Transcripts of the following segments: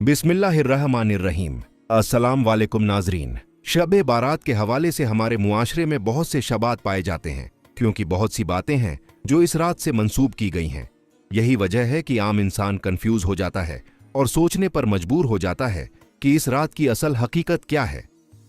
बिस्मिल्लाहिर्रहमानिर्रहीम। अस्सलाम वालेकुम नाजरीन। शब बारात के हवाले से हमारे मुआशरे में बहुत से शबात पाए जाते हैं, क्योंकि बहुत सी बातें हैं जो इस रात से मंसूब की गई हैं। यही वजह है कि आम इंसान कंफ्यूज हो जाता है और सोचने पर मजबूर हो जाता है कि इस रात की असल हकीकत क्या है,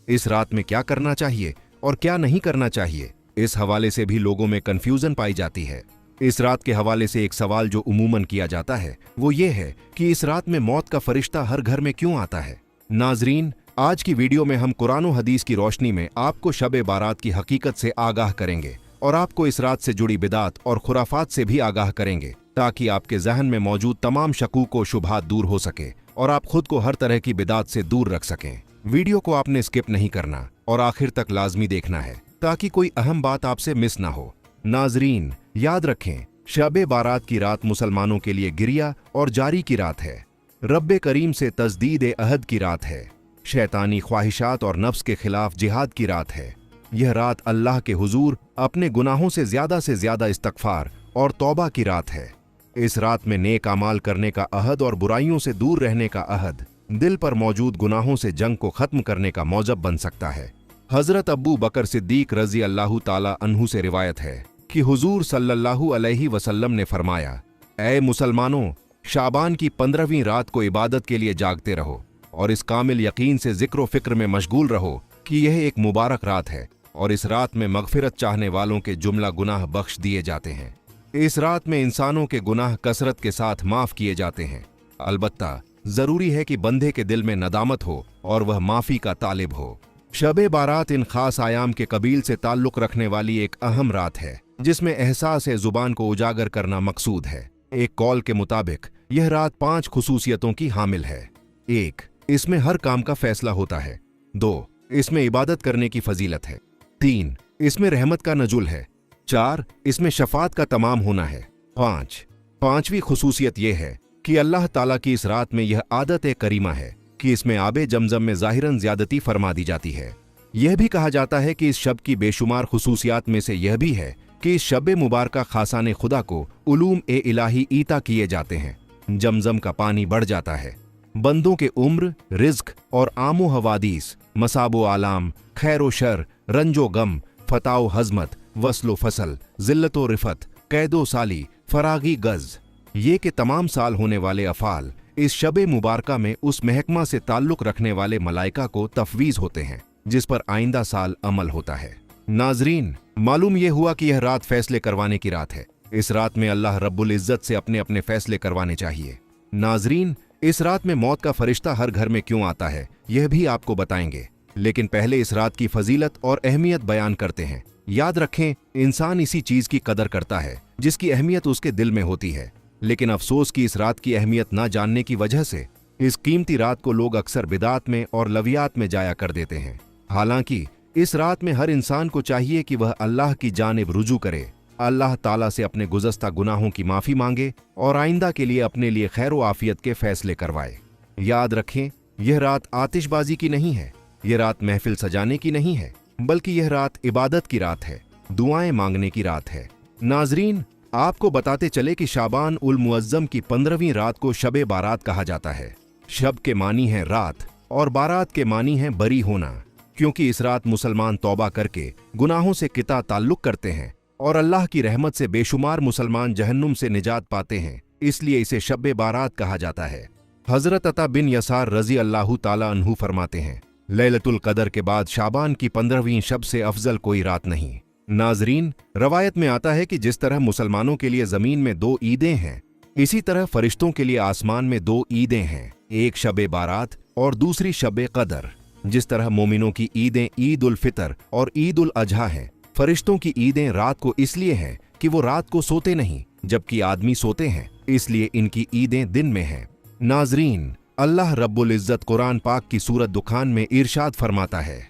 इस रात में क्या करना चाहिए और क्या नहीं करना चाहिए। इस हवाले से भी लोगों में कंफ्यूजन पाई जाती है। इस रात के हवाले से एक सवाल जो उमूमन किया जाता है वो ये है कि इस रात में मौत का फरिश्ता हर घर में क्यों आता है। नाजरीन, आज की वीडियो में हम कुरान और हदीस की रोशनी में आपको शब बारात की हकीकत से आगाह करेंगे और आपको इस रात से जुड़ी बिदात और खुराफात से भी आगाह करेंगे, ताकि आपके जहन में मौजूद तमाम शकूक व शुबहात दूर हो सके और आप खुद को हर तरह की बिदात से दूर रख सकें। वीडियो को आपने स्किप नहीं करना और आखिर तक लाजमी देखना है, ताकि कोई अहम बात आपसे मिस ना हो। नाजरीन, याद रखें, शब बारात की रात मुसलमानों के लिए गिरिया और जारी की रात है। रब्बे करीम से तस्दीद अहद की रात है। शैतानी ख्वाहिशात और नफ्स के खिलाफ जिहाद की रात है। यह रात अल्लाह के हुजूर अपने गुनाहों से ज्यादा इस्तगफार और तौबा की रात है। इस रात में नेक अमाल करने का अहद और बुराइयों से दूर रहने का अहद दिल पर मौजूद गुनाहों से जंग को खत्म करने का मौजब बन सकता है। हजरत अबू बकर सिद्दीक रजी अल्लाह ताला अन्हु से रिवायत है कि हुजूर सल्लल्लाहु अलैहि वसल्लम ने फरमाया, ऐ मुसलमानों, शाबान की 15वीं रात को इबादत के लिए जागते रहो और इस कामिल यकीन से जिक्र फिक्र में मशगूल रहो कि यह एक मुबारक रात है और इस रात में मगफिरत चाहने वालों के जुमला गुनाह बख्श दिए जाते हैं। इस रात में इंसानों के गुनाह कसरत के साथ माफ किए जाते हैं। अलबत्ता जरूरी है कि बंदे के दिल में नदामत हो और वह माफी का तालिब हो। शब बारात इन खास आयाम के कबील से ताल्लुक रखने वाली एक अहम रात है, जिसमें एहसास जुबान को उजागर करना मकसूद है। एक कौल के मुताबिक यह रात 5 खुसूसियतों की हामिल है। 1. इसमें हर काम का फैसला होता है। 2. इसमें इबादत करने की फजीलत है। 3. इसमें रहमत का नजुल है। 4. इसमें शफात का तमाम होना है। 5. पांचवी खुसूसियत यह है कि अल्लाह ताला की इस रात में यह आदत करीमा है कि इसमें आबे जमजम में जाहिरन ज्यादती फरमा दी जाती है। यह भी कहा जाता है कि इस शब की बेशुमार खुसूसियात में से यह भी है कि इस शब मुबारका खासाने खुदा को उलूम इलाही ईता किए जाते हैं। जमजम का पानी बढ़ जाता है। बंदों के उम्र, रिज्क और आमो हवादीस, मसाबो आलाम, खैरो शर, रंजो गम, फताओ हजमत, वसलो फसल, जिल्लतो रिफत, कैदो साली, फरागी गज, ये के तमाम साल होने वाले अफाल इस शब मुबारका में उस महकमा से ताल्लुक रखने वाले मलाइका को तफवीज होते हैं, जिस पर आइंदा साल अमल होता है। नाजरीन, मालूम यह हुआ कि यह रात फैसले करवाने की रात है। इस रात में अल्लाह रब्बुल इज्जत से अपने अपने फैसले करवाने चाहिए। नाजरीन, इस रात में मौत का फरिश्ता हर घर में क्यों आता है, यह भी आपको बताएंगे, लेकिन पहले इस रात की फजीलत और अहमियत बयान करते हैं। याद रखें, इंसान इसी चीज की कदर करता है जिसकी अहमियत उसके दिल में होती है, लेकिन अफसोस की इस रात की अहमियत ना जानने की वजह से इस कीमती रात को लोग अक्सर बिदात में और लवियात में जाया कर देते हैं। हालांकि इस रात में हर इंसान को चाहिए कि वह अल्लाह की जानिब रुजू करे, अल्लाह ताला से अपने गुज़श्ता गुनाहों की माफी मांगे और आइंदा के लिए अपने लिए खैर व आफियत के फैसले करवाए। याद रखें, यह रात आतिशबाजी की नहीं है, यह रात महफिल सजाने की नहीं है, बल्कि यह रात इबादत की रात है, दुआएं मांगने की रात है। नाजरीन, आपको बताते चले कि शाबान उल मुअज्जम की 15वीं रात को शब बारात कहा जाता है। शब के मानी है रात और बारात के मानी है बरी होना, क्योंकि इस रात मुसलमान तौबा करके गुनाहों से किता ताल्लुक करते हैं और अल्लाह की रहमत से बेशुमार मुसलमान जहन्नुम से निजात पाते हैं, इसलिए इसे शब बारात कहा जाता है। हजरत अता बिन यसार रजी अल्लाह ताला अन्हु फरमाते हैं, लैलतुल कदर के बाद शाबान की 15वीं शब से अफजल कोई रात नहीं। नाजरीन, रवायत में आता है कि जिस तरह मुसलमानों के लिए जमीन में 2 ईदें हैं, इसी तरह फरिश्तों के लिए आसमान में 2 ईदें हैं, एक शब बारात और दूसरी शब कदर। जिस तरह मोमिनों की ईदें ईद उल फितर और ईद उल अजहा हैं, फरिश्तों की ईदें रात को इसलिए हैं कि वो रात को सोते नहीं, जबकि आदमी सोते हैं, इसलिए इनकी ईदें दिन में हैं। नाजरीन, अल्लाह रब्बुल इज्जत कुरान पाक की सूरत दुखान में इरशाद फरमाता है,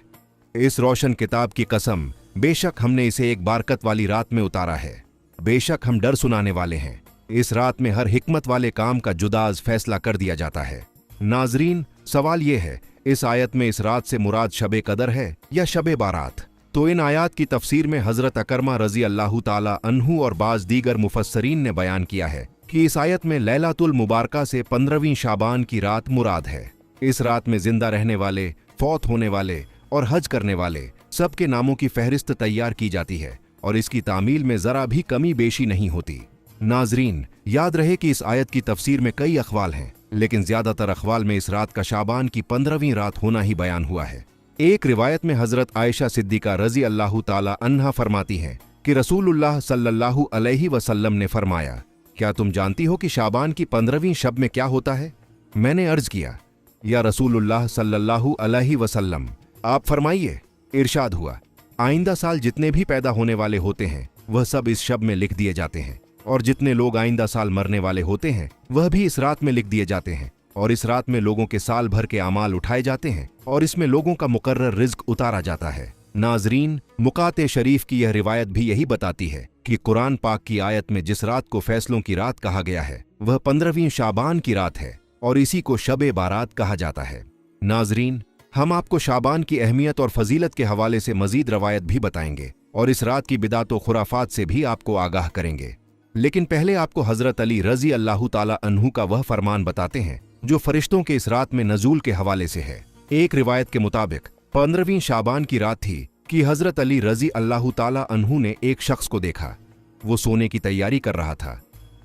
इस रोशन किताब की कसम, बेशक हमने इसे एक बारकत वाली रात में उतारा है, बेशक हम डर सुनाने वाले हैं। इस रात में हर हिकमत वाले काम का जुदाज फैसला कर दिया जाता है। नाजरीन, सवाल यह है, इस आयत में इस रात से मुराद शब कदर है या शब बारात? तो इन आयात की तफसीर में हजरत अकरमा रजी अल्लाह ताला अन्हु और बाज दीगर मुफस्सरीन ने बयान किया है कि इस आयत में लैलातुल मुबारका से 15वीं शाबान की रात मुराद है। इस रात में जिंदा रहने वाले, फौत होने वाले और हज करने वाले सबके नामों की फहरिस्त तैयार की जाती है और इसकी तामील में जरा भी कमी बेशी नहीं होती। नाजरीन, याद रहे कि इस आयत की तफसीर में कई अखवाल हैं, लेकिन ज्यादातर अखवाल में इस रात का शाबान की 15वीं रात होना ही बयान हुआ है। एक रिवायत में हजरत आयशा सिद्दीका रजी अल्लाह ताला अन्हा फरमाती हैं कि रसूलुल्लाह सल्लल्लाहु अलैहि वसल्लम ने फरमाया, क्या तुम जानती हो कि शाबान की 15वीं शब में क्या होता है? मैंने अर्ज किया, या रसूलुल्लाह सल्लल्लाहु अलैहि वसल्लम, आप फरमाइए। इरशाद हुआ, आइंदा साल जितने भी पैदा होने वाले होते हैं वह सब इस शब में लिख दिए जाते हैं, और जितने लोग आइंदा साल मरने वाले होते हैं वह भी इस रात में लिख दिए जाते हैं, और इस रात में लोगों के साल भर के अमाल उठाए जाते हैं और इसमें लोगों का मुकर्रर रिज्क उतारा जाता है। नाजरीन, मुकाते शरीफ की यह रिवायत भी यही बताती है कि कुरान पाक की आयत में जिस रात को फैसलों की रात कहा गया है वह 15वीं शाबान की रात है और इसी को शबे बारात कहा जाता है। नाजरीन, हम आपको शाबान की अहमियत और फजीलत के हवाले से मजीद रवायत भी बताएंगे और इस रात की बिदात व खुराफात से भी आपको आगाह करेंगे, लेकिन पहले आपको हजरत अली रजी अल्लाह ताला अन्हु का वह फरमान बताते हैं जो फरिश्तों के इस रात में नजूल के हवाले से है। एक रिवायत के मुताबिक 15वीं शाबान की रात थी कि हजरत अली रजी अल्लाह ताला अन्हु ने एक शख्स को देखा। वो सोने की तैयारी कर रहा था,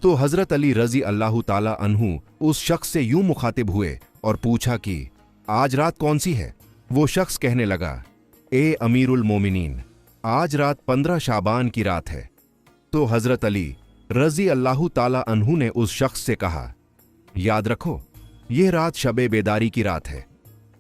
तो हजरत अली रजी अल्लाह ताला अन्हु उस शख्स से यूं मुखातिब हुए और पूछा कि आज रात कौन सी है? वो शख्स कहने लगा, ए अमीरुल मोमिनीन, आज रात 15 शाबान की रात है। तो हजरत अली रजी अल्लाह ताला अन्हु ने उस शख्स से कहा, याद रखो, यह रात शबे बेदारी की रात है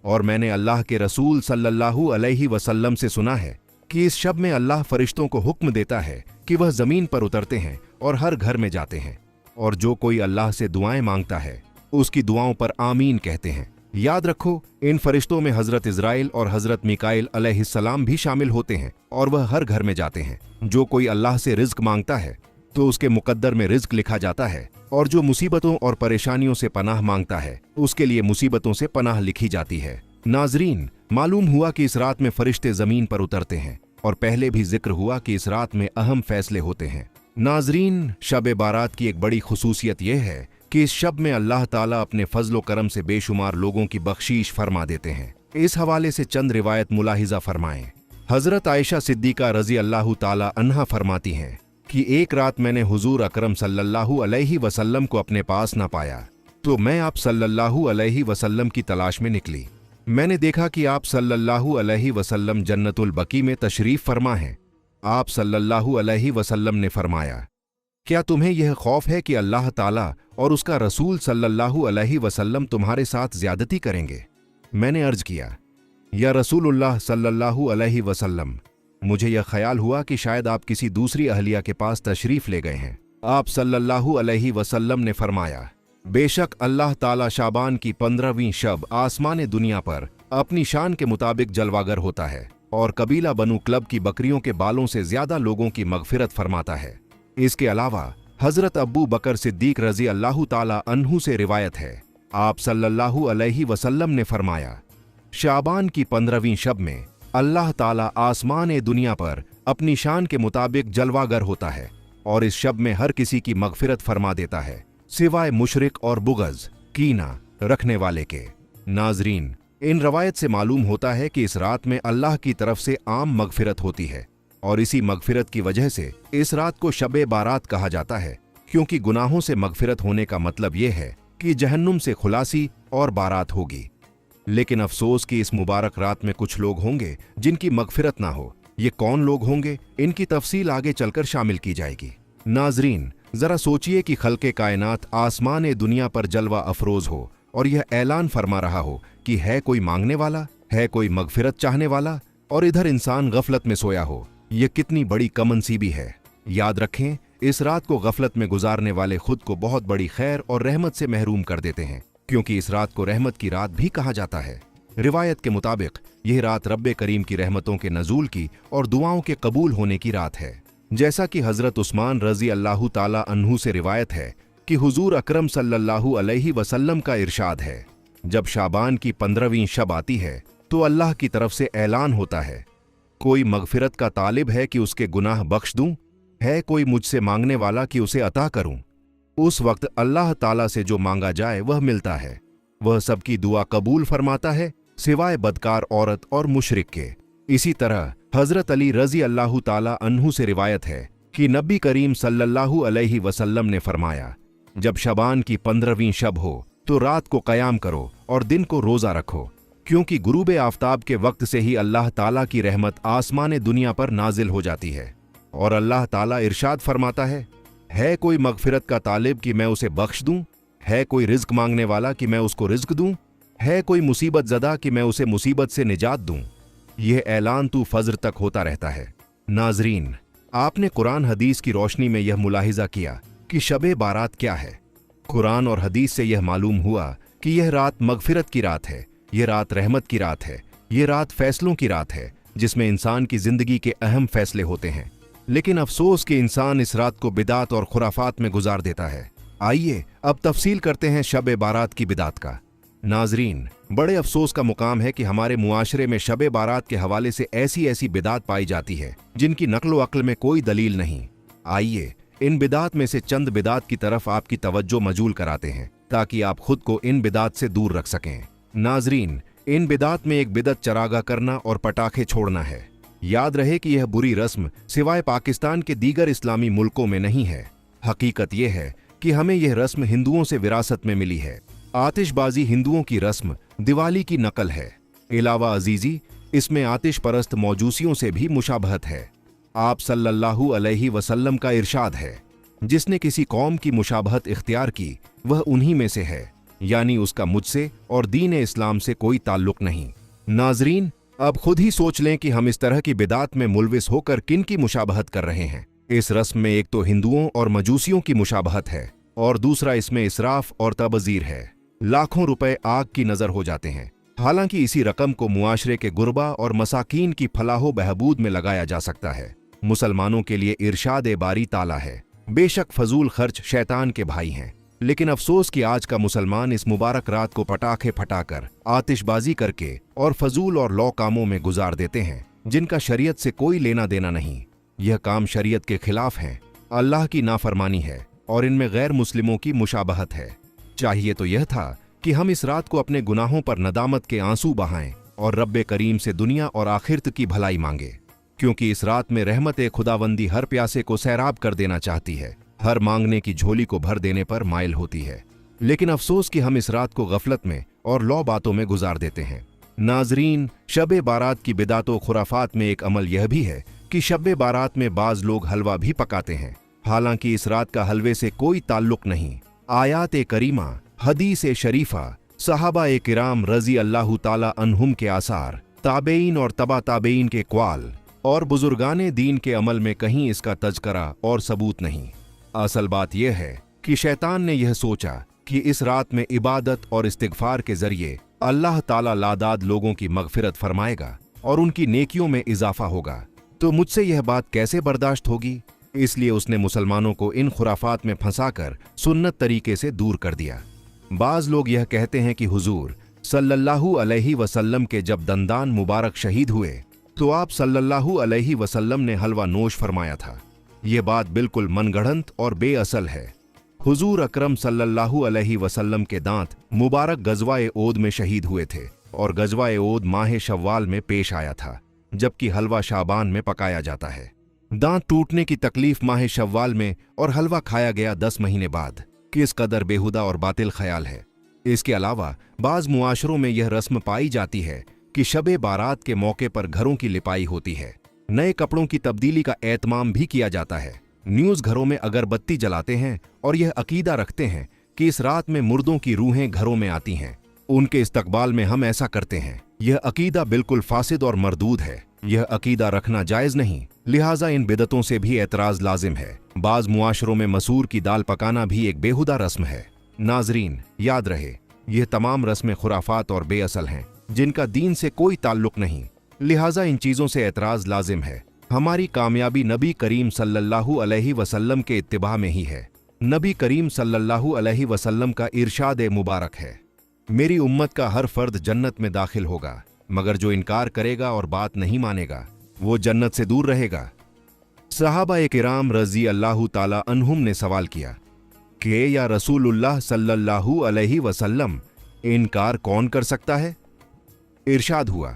और मैंने अल्लाह के रसूल सल्लल्लाहु अलैहि वसल्लम से सुना है कि इस शब में अल्लाह फरिश्तों को हुक्म देता है कि वह जमीन पर उतरते हैं और हर घर में जाते हैं, और जो कोई अल्लाह से दुआएं मांगता है उसकी दुआओं पर आमीन कहते हैं। याद रखो, इन फरिश्तों में हजरत इज़राइल और हजरत मिकाइल अलैहिस्सलाम भी शामिल होते हैं और वह हर घर में जाते हैं। जो कोई अल्लाह से रिज्क मांगता है तो उसके मुकद्दर में रिज्क लिखा जाता है, और जो मुसीबतों और परेशानियों से पनाह मांगता है उसके लिए मुसीबतों से पनाह लिखी जाती है। नाजरीन, मालूम हुआ कि इस रात में फरिश्ते जमीन पर उतरते हैं और पहले भी जिक्र हुआ कि इस रात में अहम फैसले होते हैं। नाजरीन, शब बारात की एक बड़ी खुसूसियत यह है कि इस शब में अल्लाह ताला अपने फजलो करम से बेशुमार लोगों की बख्शीश फरमा देते हैं। इस हवाले से चंद रिवायत मुलाहिजा फरमाएं। हजरत आयशा सिद्दीका रजी अल्लाह ताला अन्हा फरमाती हैं कि एक रात मैंने हुजूर अकरम सल्लल्लाहु अलैहि वसल्लम को अपने पास न पाया, तो मैं आप सल्लल्लाहु अलैहि वसल्लम की तलाश में निकली। मैंने देखा कि आप सल्लल्लाहु अलैहि वसल्लम जन्नतुल बकी में तशरीफ फरमा हैं। आप सल्लल्लाहु अलैहि वसल्लम ने फरमाया, क्या तुम्हें यह खौफ है कि अल्लाह ताला और उसका रसूल सल्लल्लाहु अलैहि वसल्लम तुम्हारे साथ ज्यादती करेंगे? मैंने अर्ज किया, या रसूलुल्लाह सल्लल्लाहु अलैहि वसल्लम, मुझे यह ख्याल हुआ कि शायद आप किसी दूसरी अहलिया के पास तशरीफ ले गए हैं। आप सल्लल्लाहु अलैहि वसल्लम ने फरमाया, बेशक अल्लाह ताला शाबान की 15वीं शब आसमान दुनिया पर अपनी शान के मुताबिक जलवागर होता है और कबीला बनु क्लब की बकरियों के बालों से ज्यादा लोगों की मगफिरत फरमाता है। इसके अलावा हजरत अब्बू बकर सिद्दीक रजी अल्लाह ताला अन्हु से रिवायत है, आप सल्लल्लाहु अलैहि वसल्लम ने फरमाया, शाबान की 15वीं शब में अल्लाह ताला आसमान दुनिया पर अपनी शान के मुताबिक जलवागर होता है और इस शब में हर किसी की मगफिरत फरमा देता है सिवाय मुशरिक और बुगज कीना रखने वाले के। नाजरीन, इन रवायत से मालूम होता है कि इस रात में अल्लाह की तरफ से आम मगफिरत होती है और इसी मगफिरत की वजह से इस रात को शबे बारात कहा जाता है, क्योंकि गुनाहों से मगफिरत होने का मतलब यह है कि जहन्नुम से खुलासी और बारात होगी। लेकिन अफसोस कि इस मुबारक रात में कुछ लोग होंगे जिनकी मगफिरत ना हो। ये कौन लोग होंगे, इनकी तफसील आगे चलकर शामिल की जाएगी। नाजरीन, जरा सोचिए कि खल्के कायनात आसमान दुनिया पर जलवा अफरोज हो और यह ऐलान फरमा रहा हो कि है कोई मांगने वाला, है कोई मगफिरत चाहने वाला, और इधर इंसान गफलत में सोया हो। यह कितनी बड़ी कमनसीबी है। याद रखें, इस रात को गफलत में गुजारने वाले खुद को बहुत बड़ी खैर और रहमत से महरूम कर देते हैं, क्योंकि इस रात को रहमत की रात भी कहा जाता है। रिवायत के मुताबिक यह रात रब्बे करीम की रहमतों के नजूल की और दुआओं के कबूल होने की रात है। जैसा कि हजरत उस्मान रजी अल्लाह ताला अन्हु से रिवायत है कि हुजूर अकरम सल्लल्लाहु अलैहि वसल्लम का इरशाद है, जब शाबान की 15वीं शब आती है तो अल्लाह की तरफ से ऐलान होता है, कोई मगफिरत का तालिब है कि उसके गुनाह बख्श दूं? है कोई मुझसे मांगने वाला कि उसे अता करूं? उस वक्त अल्लाह ताला से जो मांगा जाए वह मिलता है। वह सबकी दुआ कबूल फरमाता है सिवाय बदकार औरत और मुशरिक के। इसी तरह हजरत अली रजी अल्लाह ताला अन्हु से रिवायत है कि नबी करीम सल्लल्लाहु अलैहि वसल्लम ने फरमाया, जब शबान की 15वीं शब हो तो रात को कयाम करो और दिन को रोजा रखो, क्योंकि गुरूब आफताब के वक्त से ही अल्लाह ताला की रहमत आसमान दुनिया पर नाजिल हो जाती है। और अल्लाह ताला इरशाद फरमाता है कोई मगफिरत का तालिब कि मैं उसे बख्श दूं? है कोई रिज्क मांगने वाला कि मैं उसको रिज्क दूं? है कोई मुसीबत ज़दा कि मैं उसे मुसीबत से निजात दूं? यह ऐलान तू फज्र तक होता रहता है। नाजरीन, आपने कुरान हदीस की रोशनी में यह मुलाहिजा किया कि शबे बारात क्या है। कुरान और हदीस से यह मालूम हुआ कि यह रात मगफिरत की रात है, यह रात रहमत की रात है, यह रात फैसलों की रात है, जिसमें इंसान की जिंदगी के अहम फैसले होते हैं। लेकिन अफसोस कि इंसान इस रात को बिदात और खुराफात में गुजार देता है। आइए अब तफसील करते हैं शब बारात की बिदात का। नाजरीन, बड़े अफसोस का मुकाम है कि हमारे मुआशरे में शब बारात के हवाले से ऐसी ऐसी बिदात पाई जाती है जिनकी नक्ल अक्ल में कोई दलील नहीं। आइए इन बिदात में से चंद बिदात की तरफ आपकी तवज्जो मजूल कराते हैं ताकि आप खुद को इन बिदात से दूर रख सकें। नाजरीन, इन बिदात में एक बिदत चरागा करना और पटाखे छोड़ना है। याद रहे कि यह बुरी रस्म सिवाय पाकिस्तान के दीगर इस्लामी मुल्कों में नहीं है। हकीकत यह है कि हमें यह रस्म हिंदुओं से विरासत में मिली है। आतिशबाजी हिंदुओं की रस्म दिवाली की नकल है। इलावा अजीजी, इसमें आतिश परस्त मौजूसियों से भी मुशाबहत है। आप सल्लल्लाहु अलैहि वसल्लम का इरशाद है, जिसने किसी कौम की मुशाबहत इख्तियार की वह उन्हीं में से है, यानी उसका मुझसे और दीन इस्लाम से कोई ताल्लुक नहीं। नाजरीन, अब खुद ही सोच लें कि हम इस तरह की बिदात में मुलविस होकर किन की मुशाबहत कर रहे हैं। इस रस्म में एक तो हिंदुओं और मजूसियों की मुशाबहत है और दूसरा इसमें इसराफ और तबजीर है। लाखों रुपए आग की नजर हो जाते हैं, हालांकि इसी रकम को मुआशरे के गुरबा और मसाकीन की फलाहो बहबूद में लगाया जा सकता है। मुसलमानों के लिए इरशाद बारी ताला है, बेशक फजूल खर्च शैतान के भाई हैं, लेकिन अफसोस कि आज का मुसलमान इस मुबारक रात को पटाखे फटाकर, आतिशबाजी करके और फजूल और लौ कामों में गुजार देते हैं जिनका शरीयत से कोई लेना देना नहीं। यह काम शरीयत के खिलाफ हैं, अल्लाह की नाफरमानी है और इनमें गैर मुस्लिमों की मुशाबहत है। चाहिए तो यह था कि हम इस रात को अपने गुनाहों पर नदामत के आंसू बहाएं और रब्बे करीम से दुनिया और आखिरत की भलाई मांगे, क्योंकि इस रात में रहमत खुदाबंदी हर प्यासे को सैराब कर देना चाहती है, हर मांगने की झोली को भर देने पर माइल होती है। लेकिन अफसोस कि हम इस रात को गफलत में और लौ बातों में गुजार देते हैं। नाजरीन, शब बारात की बिदातो खुराफात में एक अमल यह भी है कि शब बारात में बाज लोग हलवा भी पकाते हैं, हालांकि इस रात का हलवे से कोई ताल्लुक नहीं। आयात करीमा, हदीस शरीफा, सहाबा किराम रजी अल्लाह ताला अन्हुम के आसार, ताबेइन और तबा ताबेइन के क्वाल और बुजुर्गाने दीन के अमल में कहीं इसका तज़करा और सबूत नहीं। असल बात यह है कि शैतान ने यह सोचा कि इस रात में इबादत और इस्तिगफार के जरिए अल्लाह ताला लादाद लोगों की मगफिरत फरमाएगा और उनकी नेकियों में इजाफा होगा, तो मुझसे यह बात कैसे बर्दाश्त होगी। इसलिए उसने मुसलमानों को इन खुराफात में फंसाकर सुन्नत तरीके से दूर कर दिया। बाज लोग यह कहते हैं कि हुजूर सल्लल्लाहु अलैहि वसल्लम के जब दंदान मुबारक शहीद हुए तो आप सल्लल्लाहु अलैहि वसल्लम ने हलवा नोश फरमाया था। ये बात बिल्कुल मनगढ़ंत और बेअसल है। हुजूर अकरम सल्लल्लाहु अलैहि वसल्लम के दांत मुबारक गजवाए ओद में शहीद हुए थे और गजवाए ओद माह शव्वाल में पेश आया था, जबकि हलवा शाबान में पकाया जाता है। दांत टूटने की तकलीफ माह शव्वाल में और हलवा खाया गया 10 महीने बाद, किस कदर बेहुदा और बातिल ख्याल है। इसके अलावा बाज मुआशरों में यह रस्म पाई जाती है कि शबे बारात के मौके पर घरों की लिपाई होती है, नए कपड़ों की तब्दीली का एहतमाम भी किया जाता है। न्यूज़ घरों में अगरबत्ती जलाते हैं और यह अकीदा रखते हैं कि इस रात में मुर्दों की रूहें घरों में आती हैं, उनके इस्तकबाल में हम ऐसा करते हैं। यह अकीदा बिल्कुल फासिद और मरदूद है। यह अकीदा रखना जायज़ नहीं, लिहाजा इन बिदतों से भी एतराज़ लाजिम है। बाज मुआशरों में मसूर की दाल पकाना भी एक बेहुदा रस्म है। नाजरीन, याद रहे, यह तमाम रस्में खुराफात और बेअसल हैं जिनका दीन से कोई ताल्लुक नहीं, लिहाजा इन चीज़ों से एतराज़ लाजिम है। हमारी कामयाबी नबी करीम सल्लल्लाहु अलैहि वसल्लम के इत्तिबा में ही है। नबी करीम सल्लल्लाहु अलैहि वसल्लम का इरशाद मुबारक है, मेरी उम्मत का हर फर्द जन्नत में दाखिल होगा, मगर जो इनकार करेगा और बात नहीं मानेगा वो जन्नत से दूर रहेगा। सहाबा किराम रजी अल्लाह ताला अन्हुम ने सवाल किया, कि या रसूलुल्लाह सल्लल्लाहु अलैहि वसल्लम, इनकार कौन कर सकता है? इरशाद हुआ,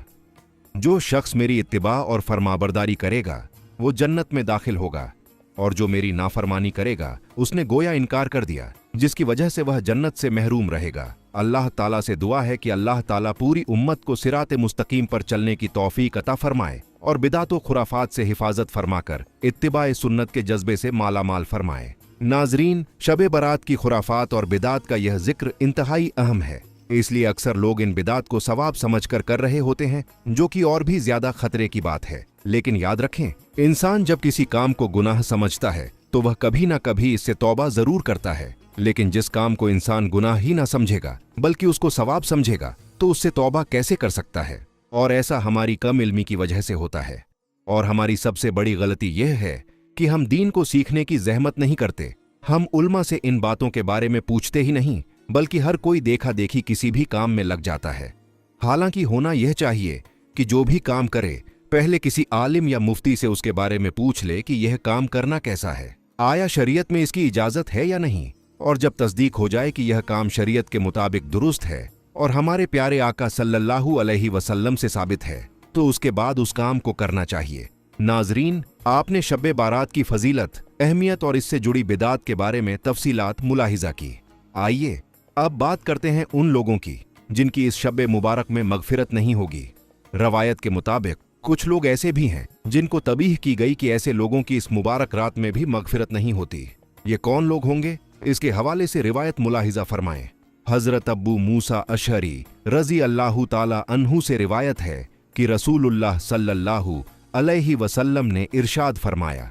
जो शख्स मेरी इत्तिबा और फरमाबरदारी करेगा वो जन्नत में दाखिल होगा, और जो मेरी नाफरमानी करेगा उसने गोया इनकार कर दिया, जिसकी वजह से वह जन्नत से महरूम रहेगा। अल्लाह ताला से दुआ है कि अल्लाह ताला पूरी उम्मत को सिराते मुस्तकीम पर चलने की तौफीक अता फरमाए और बिदात व खुराफात से हिफाजत फरमाकर इत्तिबाए सुन्नत के जज्बे से माला माल फरमाए। नाजरीन, शब बरात की खुराफात और बिदात का यह जिक्र इंतहाई अहम है, इसलिए अक्सर लोग इन बिदात को सवाब समझकर कर रहे होते हैं, जो कि और भी ज्यादा खतरे की बात है। लेकिन याद रखें, इंसान जब किसी काम को गुनाह समझता है तो वह कभी ना कभी इससे तौबा जरूर करता है, लेकिन जिस काम को इंसान गुनाह ही ना समझेगा बल्कि उसको सवाब समझेगा तो उससे तौबा कैसे कर सकता है? और ऐसा हमारी कम इल्मी की वजह से होता है। और हमारी सबसे बड़ी गलती यह है कि हम दीन को सीखने की जहमत नहीं करते। हम उल्मा से इन बातों के बारे में पूछते ही नहीं, बल्कि हर कोई देखा देखी किसी भी काम में लग जाता है। हालांकि होना यह चाहिए कि जो भी काम करे पहले किसी आलिम या मुफ्ती से उसके बारे में पूछ ले कि यह काम करना कैसा है, आया शरीयत में इसकी इजाजत है या नहीं। और जब तस्दीक हो जाए कि यह काम शरीयत के मुताबिक दुरुस्त है और हमारे प्यारे आका सल्लल्लाहु अलैहि वसल्लम से साबित है, तो उसके बाद उस काम को करना चाहिए। नाजरीन, आपने शब बारात की फजीलत, अहमियत और इससे जुड़ी बिदात के बारे में तफसीलात मुलाहिजा की। आइए अब बात करते हैं उन लोगों की जिनकी इस शब मुबारक में मगफिरत नहीं होगी। रवायत के मुताबिक कुछ लोग ऐसे भी हैं जिनको तबीह की गई कि ऐसे लोगों की इस मुबारक रात में भी मगफिरत नहीं होती। ये कौन लोग होंगे? इसके हवाले से रिवायत मुलाहिजा फरमाएं। हजरत अब्बू मूसा अशअरी रजी अल्लाहु ताला अन्हु से रिवायत है कि रसूलुल्लाह सल्लल्लाहु अलैहि वसल्लम ने इरशाद फरमाया,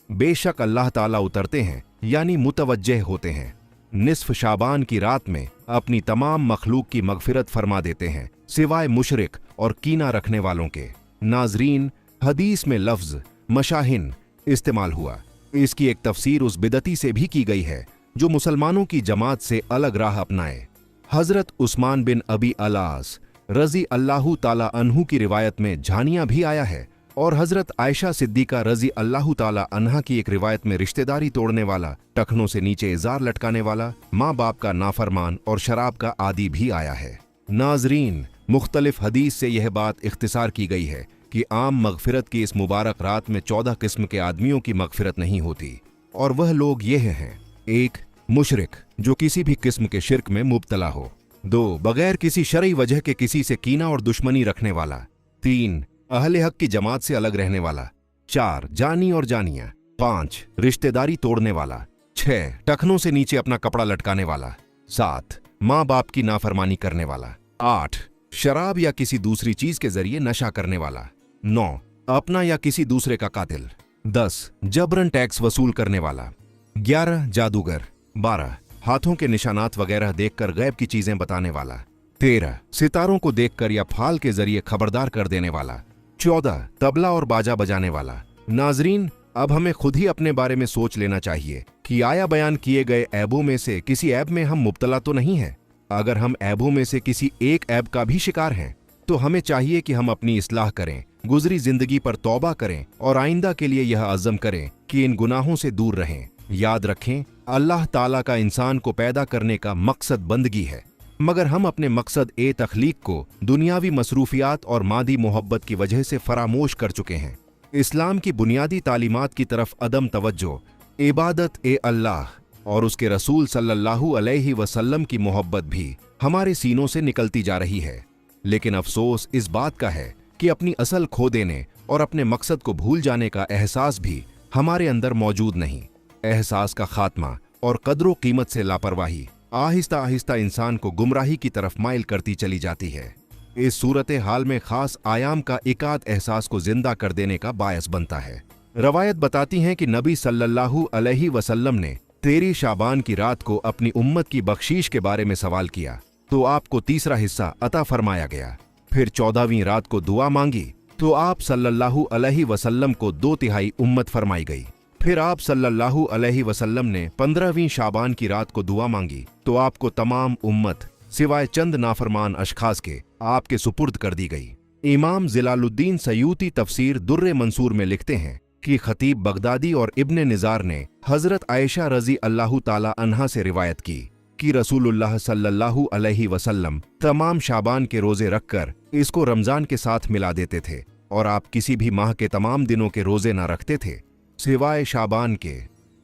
बेशक अल्लाह ताला उतरते हैं यानी मुतवज्जह होते हैं, निस्फ शाबान की रात में अपनी तमाम मखलूक की मगफिरत फरमा देते हैं सिवाय मुशरिक और कीना रखने वालों के। नाजरीन, हदीस में लफ्ज मशाहिन इस्तेमाल हुआ। इसकी एक तफसीर उस बिदती से भी की गई है जो मुसलमानों की जमात से अलग राह अपनाए। हजरत उस्मान बिन अबी अलास रजी अल्लाहु ताला अन्हु की रिवायत में झानिया भी आया है, और हजरत आयशा सिद्दीका रजी अल्लाहु ताला अन्हा की एक रिवायत में रिश्तेदारी तोड़ने वाला, टखनों से नीचे इजार लटकाने वाला, माँ बाप का नाफरमान और शराब का आदी भी आया है। नाजरीन, मुख्तलिफ हदीस से यह बात इख्तिसार की गई है कि आम मगफिरत की इस मुबारक रात में 14 किस्म के आदमियों की मगफिरत नहीं होती, और वह लोग ये हैं: 1. मुशरिक, जो किसी भी किस्म के शिर्क में मुब्तला हो। 2. बगैर किसी शरई वजह के किसी से कीना और दुश्मनी रखने वाला। 3. अहले हक की जमात से अलग रहने वाला। 4. जानी और जानिया। 5. रिश्तेदारी तोड़ने वाला। 6. टखनों से नीचे अपना कपड़ा लटकाने वाला। 7. माँ बाप की नाफरमानी करने वाला। 8. शराब या किसी दूसरी चीज के जरिए नशा करने वाला। 9. अपना या किसी दूसरे का कातिल। 10. जबरन टैक्स वसूल करने वाला। 11. जादूगर। 12. हाथों के निशानात वगैरह देखकर गैब की चीजें बताने वाला। 13. सितारों को देखकर या फाल के जरिए खबरदार कर देने वाला। 14. तबला और बाजा बजाने वाला। नाजरीन, अब हमें खुद ही अपने बारे में सोच लेना चाहिए कि आया बयान किए गए ऐबों में से किसी ऐब में हम मुब्तला तो नहीं हैं। अगर हम ऐबों में से किसी एक ऐब का भी शिकार हैं तो हमें चाहिए कि हम अपनी इस्लाह करें, गुजरी जिंदगी पर तौबा करें और आइंदा के लिए यह अज़म करें कि इन गुनाहों से दूर रहें। याद रखें, अल्लाह ताला का इंसान को पैदा करने का मकसद बंदगी है, मगर हम अपने मकसद तख्लीक को दुनियावी मसरूफियात और मादी मोहब्बत की वजह से फरामोश कर चुके हैं। इस्लाम की बुनियादी तालीमात की तरफ अदम तवज्जो, इबादत अल्लाह और उसके रसूल सल्लल्लाहु अलैहि वसल्लम की मोहब्बत भी हमारे सीनों से निकलती जा रही है। लेकिन अफसोस इस बात का है कि अपनी असल खो देने और अपने मकसद को भूल जाने का एहसास भी हमारे अंदर मौजूद नहीं। एहसास का खात्मा और कदरो कीमत से लापरवाही आहिस्ता आहिस्ता इंसान को गुमराही की तरफ माइल करती चली जाती है। इस सूरत हाल में खास आयाम का एकाद एहसास को जिंदा कर देने का बायस बनता है। रवायत बताती हैं कि नबी सल्लल्लाहु अलैहि वसल्लम ने 13 शाबान की रात को अपनी उम्मत की बख्शीश के बारे में सवाल किया तो आपको तीसरा हिस्सा अता फरमाया गया। फिर 14वीं रात को दुआ मांगी तो आप सल्लल्लाहु अलैहि वसल्लम को 2/3 उम्मत फरमाई गई। फिर आप सल्लल्लाहु अलैहि वसल्लम ने 15वीं शाबान की रात को दुआ मांगी तो आपको तमाम उम्मत सिवाय चंद नाफरमान अशखास के आपके सुपुर्द कर दी गई। इमाम जिलालुद्दीन सयूती तफसीर दुर्रे मंसूर में लिखते हैं कि खतीब बगदादी और इब्ने निज़ार ने हजरत आयशा रजी अल्लाह ताला अन्हा से रिवायत की कि रसूलुल्लाह सल्लल्लाहु अलैहि वसल्लम तमाम शाबान के रोजे रखकर इसको रमजान के साथ मिला देते थे और आप किसी भी माह के तमाम दिनों के रोजे न रखते थे सिवाय शाबान के।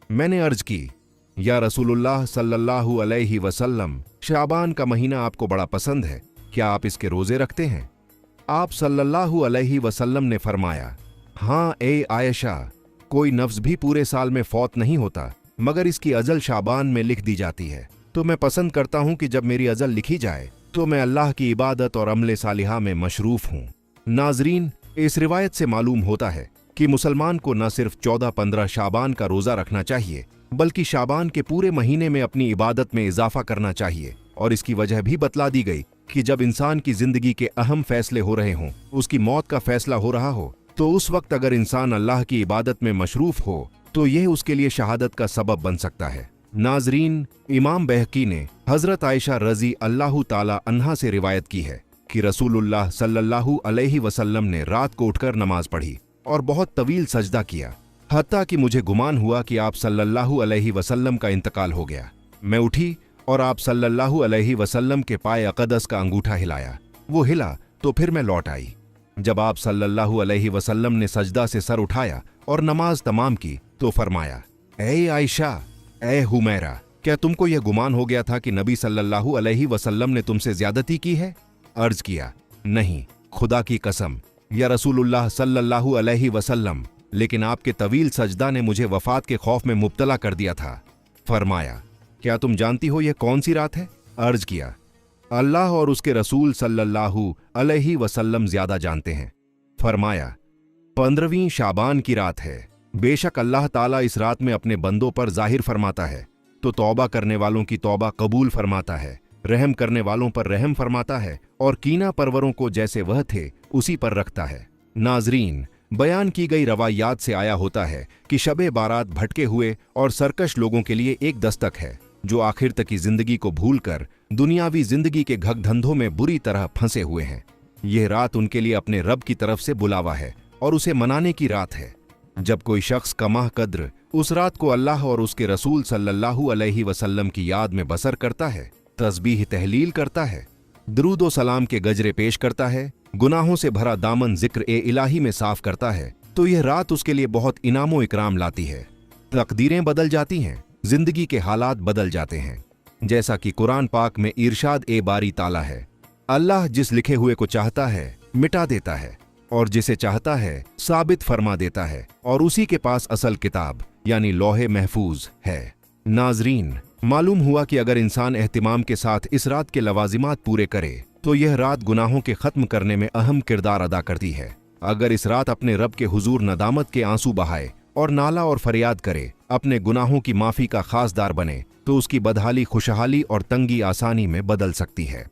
मैंने अर्ज की, या रसूलुल्लाह सल्लल्लाहु अलैहि वसल्लम, शाबान का महीना आपको बड़ा पसंद है, क्या आप इसके रोजे रखते हैं? आप सल्लल्लाहु अलैहि वसल्लम ने फरमाया, हाँ ए आयशा, कोई नफ्स भी पूरे साल में फौत नहीं होता मगर इसकी अजल शाबान में लिख दी जाती है, तो मैं पसंद करता हूं कि जब मेरी अजल लिखी जाए तो मैं अल्लाह की इबादत और अमले सालिहा में मशरूफ हूं। नाजरीन, इस रिवायत से मालूम होता है कि मुसलमान को न सिर्फ 14-15 शाबान का रोजा रखना चाहिए बल्कि शाबान के पूरे महीने में अपनी इबादत में इजाफा करना चाहिए। और इसकी वजह भी बतला दी गई कि जब इंसान की जिंदगी के अहम फैसले हो रहे हों, उसकी मौत का फैसला हो रहा हो, तो उस वक्त अगर इंसान अल्लाह की इबादत में मशरूफ हो तो यह उसके लिए शहादत का सबब बन सकता है। नाजरीन, इमाम बहकी ने हजरत आयशा रजी अल्लाह ताला अन्हा से रिवायत की है कि रसूलुल्लाह सल्लल्लाहु अलैहि वसल्लम ने रात को उठकर नमाज पढ़ी और बहुत तवील सजदा किया, हत्ता कि मुझे गुमान हुआ कि आप सल्लल्लाहु अलैहि वसल्लम का इंतकाल हो गया। मैं उठी और आप सल्लल्लाहु अलैहि वसल्लम के पाए अक़दस का अंगूठा हिलाया, वो हिला तो फिर मैं लौट आई। जब आप सल्लल्लाहु अलैहि वसल्लम ने सजदा से सर उठाया और नमाज तमाम की तो फरमाया, ए आयशा, ए हुमैरा, क्या तुमको यह गुमान हो गया था कि नबी सल्लल्लाहु अलैहि वसल्लम ने तुमसे ज्यादती की है? अर्ज किया, नहीं, खुदा की कसम या रसूलुल्लाह सल्लल्लाहु अलैहि वसल्लम, लेकिन आपके तवील सजदा ने मुझे वफात के खौफ में मुब्तला कर दिया था। फरमाया, क्या तुम जानती हो यह कौन सी रात है? अर्ज किया, अल्लाह और उसके रसूल सल्लल्लाहु अलैहि वसल्लम ज्यादा जानते हैं। फरमाया, 15वीं शाबान की रात है। बेशक अल्लाह ताला इस रात में अपने बंदों पर जाहिर फरमाता है तो तौबा करने वालों की तौबा कबूल फरमाता है, रहम करने वालों पर रहम फरमाता है और कीना परवरों को जैसे वह थे उसी पर रखता है। नाजरीन, बयान की गई रवायात से आया होता है कि शबे बारात भटके हुए और सरकश लोगों के लिए एक दस्तक है जो आखिर तक की जिंदगी को भूलकर दुनियावी जिंदगी के घगधंधों में बुरी तरह फंसे हुए हैं। यह रात उनके लिए अपने रब की तरफ से बुलावा है और उसे मनाने की रात है। जब कोई शख्स कमाह कद्र उस रात को अल्लाह और उसके रसूल सल्लल्लाहु अलैहि वसल्लम की याद में बसर करता है, तस्बीह तहलील करता है, दरूद व सलाम के गजरे पेश करता है, गुनाहों से भरा दामन जिक्र ए इलाही में साफ करता है, तो यह रात उसके लिए बहुत इनामो इकराम लाती है। तकदीरें बदल जाती हैं, जिंदगी के हालात बदल जाते हैं। जैसा कि कुरान पाक में इरशाद ए बारी ताला है, अल्लाह जिस लिखे हुए को चाहता है मिटा देता है और जिसे चाहता है साबित फरमा देता है, और उसी के पास असल किताब यानी लौहे महफूज है। नाजरीन, मालूम हुआ कि अगर इंसान एहतिमाम के साथ इस रात के लवाजिमात पूरे करे तो यह रात गुनाहों के खत्म करने में अहम किरदार अदा करती है। अगर इस रात अपने रब के हुजूर नदामत के आंसू बहाए और नाला और फरियाद करे, अपने गुनाहों की माफी का खासदार बने, तो उसकी बदहाली खुशहाली और तंगी आसानी में बदल सकती है।